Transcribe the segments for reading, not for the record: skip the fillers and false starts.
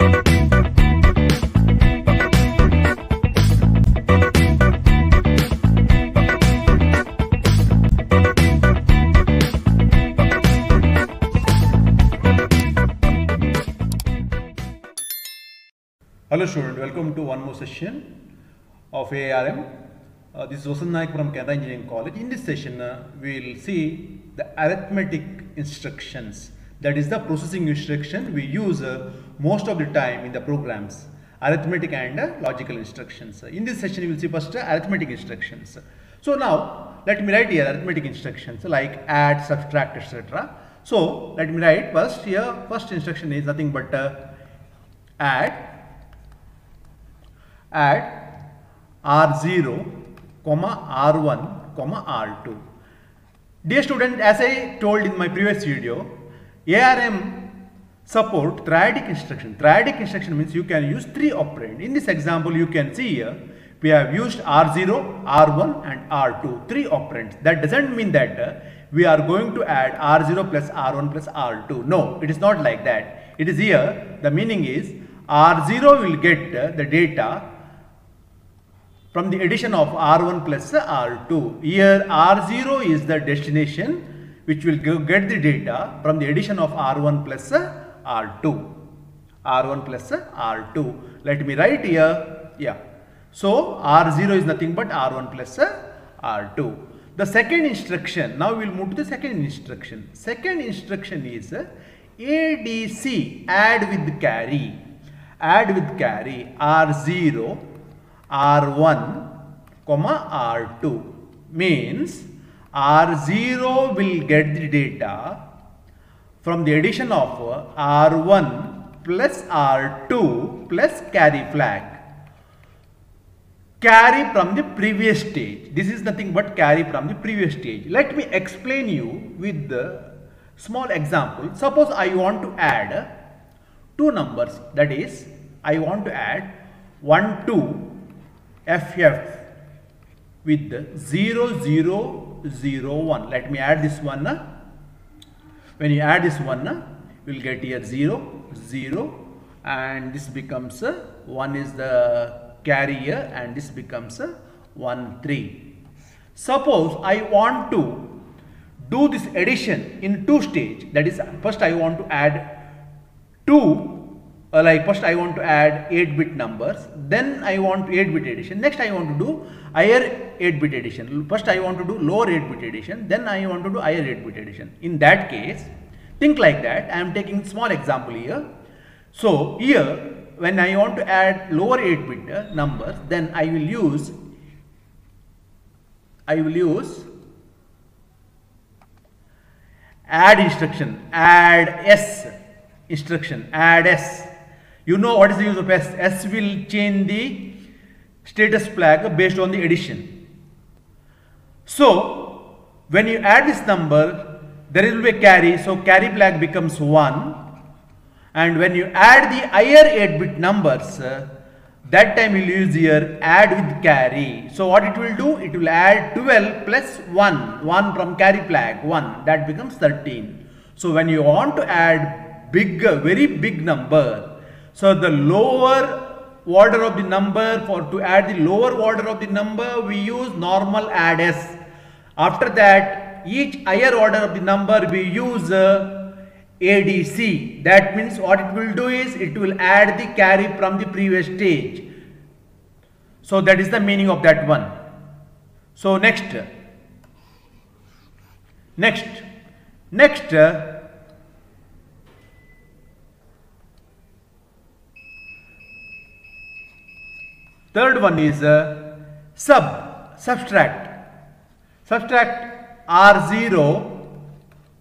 Hello student, welcome to one more session of ARM. This is Vasan Naik from Canara Engineering College. In this session, we will see the arithmetic instructions. That is the processing instruction we use most of the time in the programs. Arithmetic and logical instructions. In this session, we will see first arithmetic instructions. So now, let me write here arithmetic instructions like add, subtract, etc. So let me write first here. First instruction is nothing but add R0, R1, R2. Dear student, as I told in my previous video, ARM support triadic instruction. Triadic instruction means you can use 3 operand. In this example, you can see here, we have used R0, R1 and R2, 3 operands. That doesn't mean that we are going to add R0 plus R1 plus R2. No, it is not like that. It is here, the meaning is R0 will get the data from the addition of R1 plus R2. Here R0 is the destination which will get the data from the addition of R1 plus R2. R1 plus R2. Let me write here. Yeah. So R0 is nothing but R1 plus R2. The second instruction, now we will move to the second instruction. Second instruction is ADC, add with carry. Add with carry R0, R1, R2 means R0 will get the data from the addition of R1 plus R2 plus carry flag. Carry from the previous stage. This is nothing but carry from the previous stage. Let me explain you with the small example. Suppose I want to add 2 numbers, that is I want to add 1, 2 FF with 0, 0, 0, 1. Let me add this one. When you add this one, you will get here 0, 0 and this becomes 1 is the carry here and this becomes 1, 3. Suppose I want to do this addition in 2 stages. That is, first I want to add 2. First I want to add 8-bit numbers, then I want 8-bit addition, next I want to do higher 8-bit addition. First I want to do lower 8-bit addition, then I want to do higher 8-bit addition. In that case, think like that. I am taking small example here. So here, when I want to add lower 8-bit numbers, then I will use add instruction, add S instruction, add S. You know what is the use of S? S will change the status flag based on the addition. So when you add this number, there will be a carry, so carry flag becomes 1. And when you add the higher 8-bit numbers, that time you will use here add with carry. So what it will do? It will add 12 plus 1, 1 from carry flag, 1, that becomes 13. So when you want to add very big number, so the lower order of the number, to add the lower order of the number, we use normal add S. After that, each higher order of the number we use ADC. That means what it will do is it will add the carry from the previous stage. So that is the meaning of that one. So next third one is subtract. Subtract R0,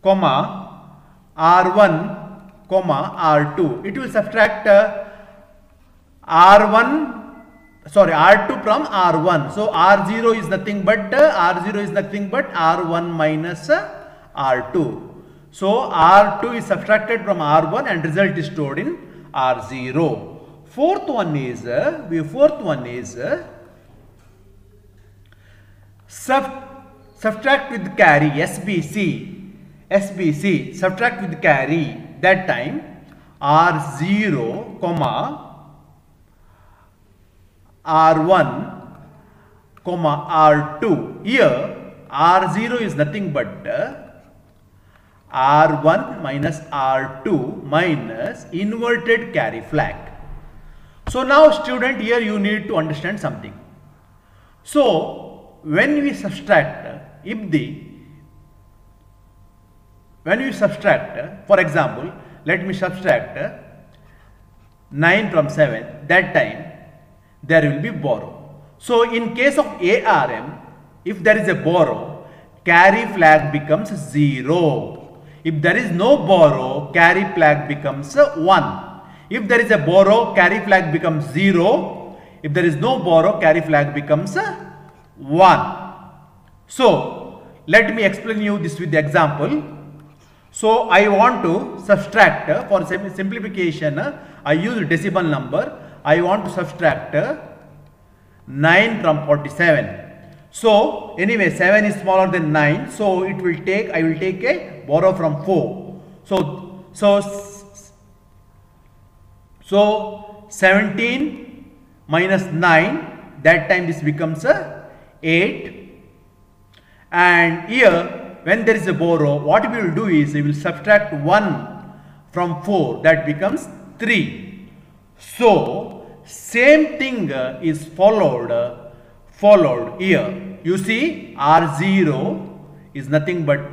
R1, R2. It will subtract R2 from R1. So R0 is nothing but R1 minus R2. So R2 is subtracted from R1 and result is stored in R0. Fourth one is subtract with carry, SBC, subtract with carry. That time R0 comma R1 comma R2. Here R0 is nothing but R1 minus R2 minus inverted carry flag. So now student, here you need to understand something. So when we subtract, for example, let me subtract 9 from 7, that time there will be borrow. So in case of ARM, if there is a borrow, carry flag becomes 0. If there is no borrow, carry flag becomes 1. If there is a borrow, carry flag becomes 0. If there is no borrow, carry flag becomes 1. So let me explain you this with the example. So I want to subtract, for simplification, I use decimal number. I want to subtract 9 from 47. So anyway, 7 is smaller than 9. So I will take a borrow from 4. So 17 minus 9, that time this becomes 8. And here when there is a borrow, what we will do is we will subtract 1 from 4, that becomes 3. So same thing is followed here. You see R0 is nothing but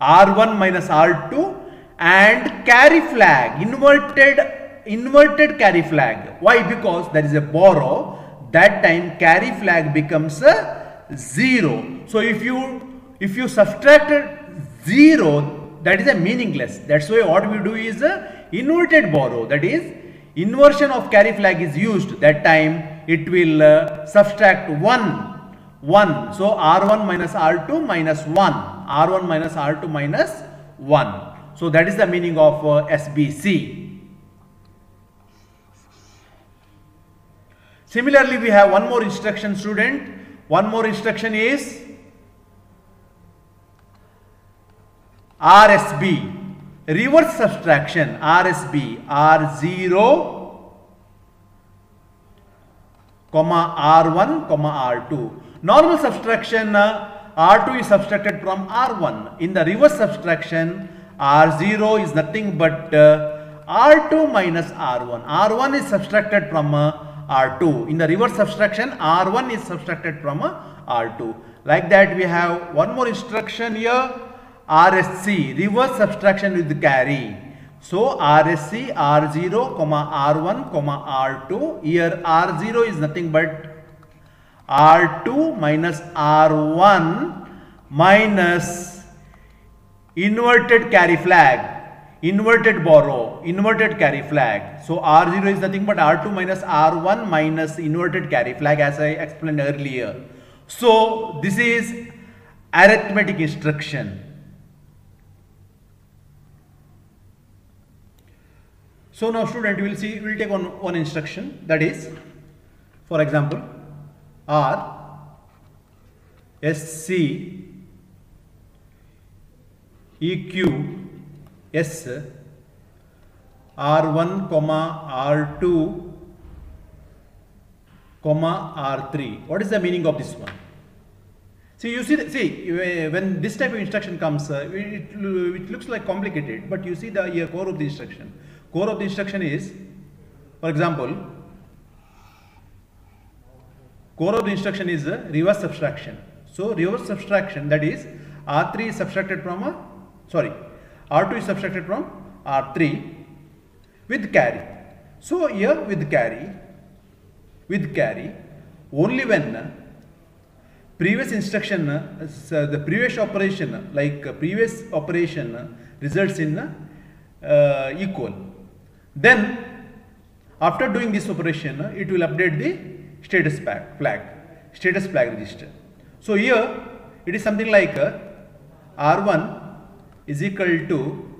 R1 minus R2 and carry flag, inverted carry flag. Why? Because there is a borrow, that time carry flag becomes 0. So if you subtracted 0, that is a meaningless. That's why what we do is inverted borrow, that is inversion of carry flag is used. That time it will subtract 1. So R1 minus R2 minus 1. R1 minus R2 minus 1. So that is the meaning of SBC. Similarly, we have one more instruction, student. One more instruction is RSB, reverse subtraction. RSB, R0 comma R1 comma R2. Normal subtraction, R2 is subtracted from R1. In the reverse subtraction, R0 is nothing but R2 minus R1. R1 is subtracted from R2. In the reverse subtraction, R1 is subtracted from R2. Like that, we have one more instruction here, RSC, reverse subtraction with carry. So RSC, R0 comma R1 comma R2. Here R0 is nothing but R2 minus R1 minus inverted carry flag, inverted borrow, inverted carry flag. So R0 is nothing but R2 minus R1 minus inverted carry flag, as I explained earlier. So this is arithmetic instruction. So now student, we will take one instruction, that is, for example, R SC EQ S R1 comma R2 comma R3. What is the meaning of this one? See, you see, when this type of instruction comes, it looks like complicated, but you see the core of the instruction. Core of the instruction is, for example, core of the instruction is reverse subtraction. So reverse subtraction, that is R3 is subtracted from R2 is subtracted from R3 with carry. So here with carry, only when previous instruction, the previous operation, like previous operation results in equal, then after doing this operation, it will update the status flag register. So here it is something like R1 is equal to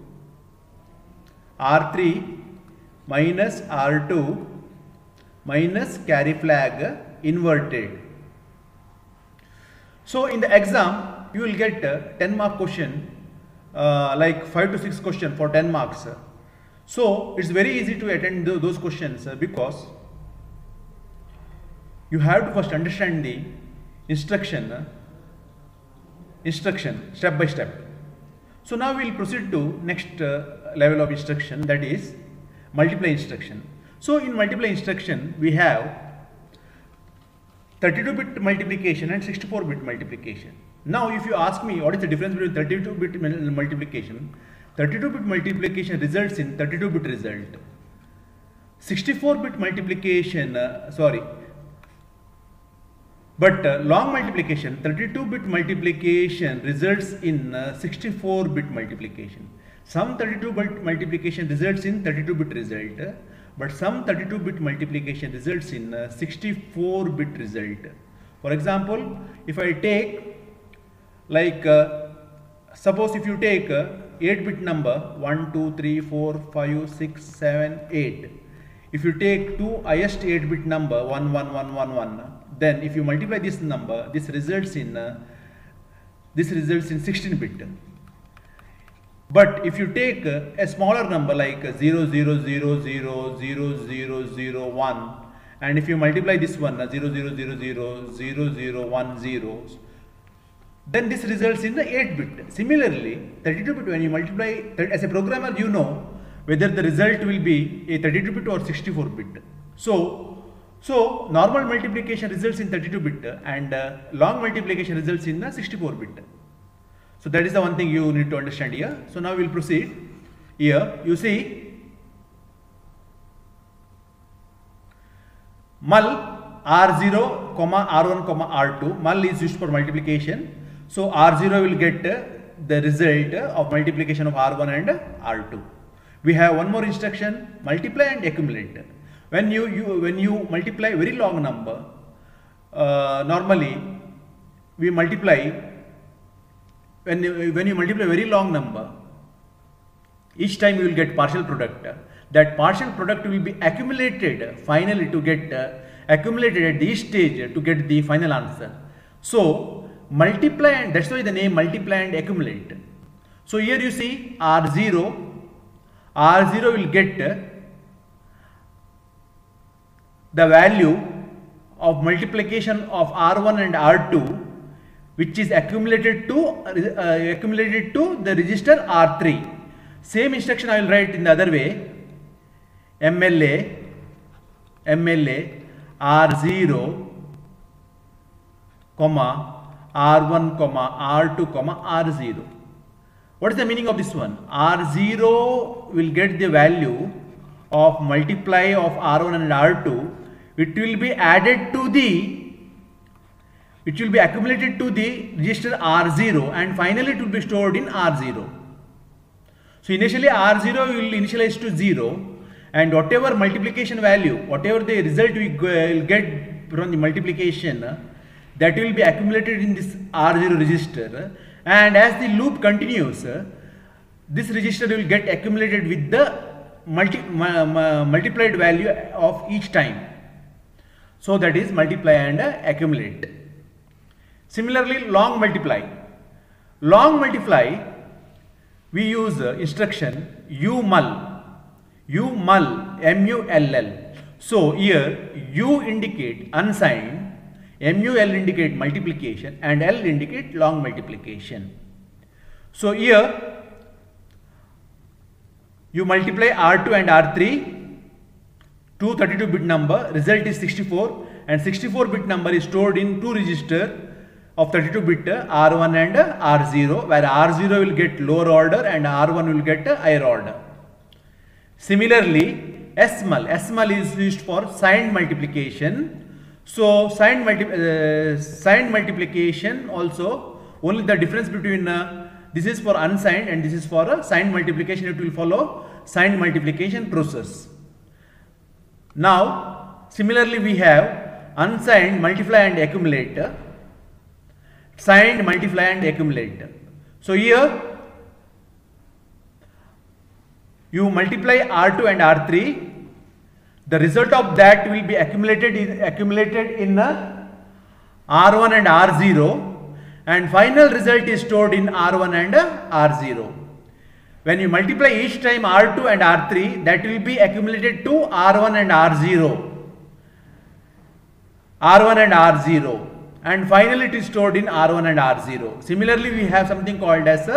R3 minus R2 minus carry flag inverted. So in the exam, you will get 10 mark question, like 5 to 6 question for 10 marks. So it's very easy to attend those questions because you have to first understand the instruction step by step. So now we will proceed to next level of instruction, that is multiply instruction. So in multiply instruction we have 32-bit multiplication and 64-bit multiplication. Now if you ask me what is the difference between 32-bit multiplication, 32-bit multiplication results in 32-bit result. 64-bit multiplication, long multiplication, 32-bit multiplication results in 64-bit multiplication. Some 32-bit multiplication results in 32-bit result, but some 32-bit multiplication results in 64-bit result. For example, if I take suppose if you take 8-bit number 1, 2, 3, 4, 5, 6, 7, 8. If you take two highest 8-bit number 1, 1, 1, 1, 1, then if you multiply this number, this results in 16-bit. But if you take a smaller number like 0, 0, 0, 0, 0, 0, 0, 1, and if you multiply this one 0, 0, 0, 0, 0, 0, 1, 0, then this results in the 8-bit. Similarly, 32-bit, when you multiply, as a programmer you know whether the result will be a 32-bit or 64-bit. So normal multiplication results in 32-bit and long multiplication results in 64-bit. So that is the one thing you need to understand here. So now we will proceed. Here you see mul R0, R1, R2. Mul is used for multiplication. So R0 will get the result of multiplication of R1 and R2. We have one more instruction, multiply and accumulate. When you multiply very long number, normally we multiply, when you multiply very long number, each time you will get partial product. That partial product will be accumulated finally to get accumulated at each stage to get the final answer. So multiply, and that's why the name multiply and accumulate. So here you see R0 will get the value of multiplication of R1 and R2, which is accumulated to the register R3. Same instruction I will write in the other way. MLA R0, R1, R2, R0. What is the meaning of this one? R0 will get the value of multiply of R1 and R2. It will be added to it will be accumulated to the register R0 and finally it will be stored in R0. So initially R0 will initialize to 0 and whatever multiplication value, whatever the result we will get from the multiplication, that will be accumulated in this R0 register, and as the loop continues, this register will get accumulated with the multiplied value of each time. So that is multiply and accumulate. Similarly, long multiply. Long multiply, we use instruction UMUL, MULL. So here U indicate unsigned, MUL indicate multiplication and L indicate long multiplication. So here you multiply R2 and R3, two 32-bit number, result is 64, and 64-bit number is stored in two register of 32-bit R1 and R0, where R0 will get lower order and R1 will get higher order. Similarly, SMUL is used for signed multiplication. So signed multiplication also, only the difference between this is for unsigned and this is for signed multiplication, it will follow signed multiplication process. Now similarly we have unsigned multiply and accumulate, signed multiply and accumulate. So here you multiply R2 and R3, the result of that will be accumulated in R1 and R0, and final result is stored in R1 and R0. When you multiply each time R2 and R3, that will be accumulated to R1 and R0. R1 and R0, and finally it is stored in R1 and R0. Similarly, we have something called as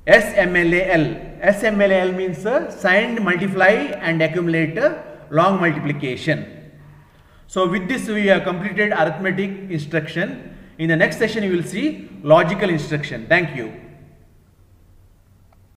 SMLAL. SMLAL means signed multiply and accumulate long multiplication. So with this we have completed arithmetic instruction. In the next session you will see logical instruction. Thank you.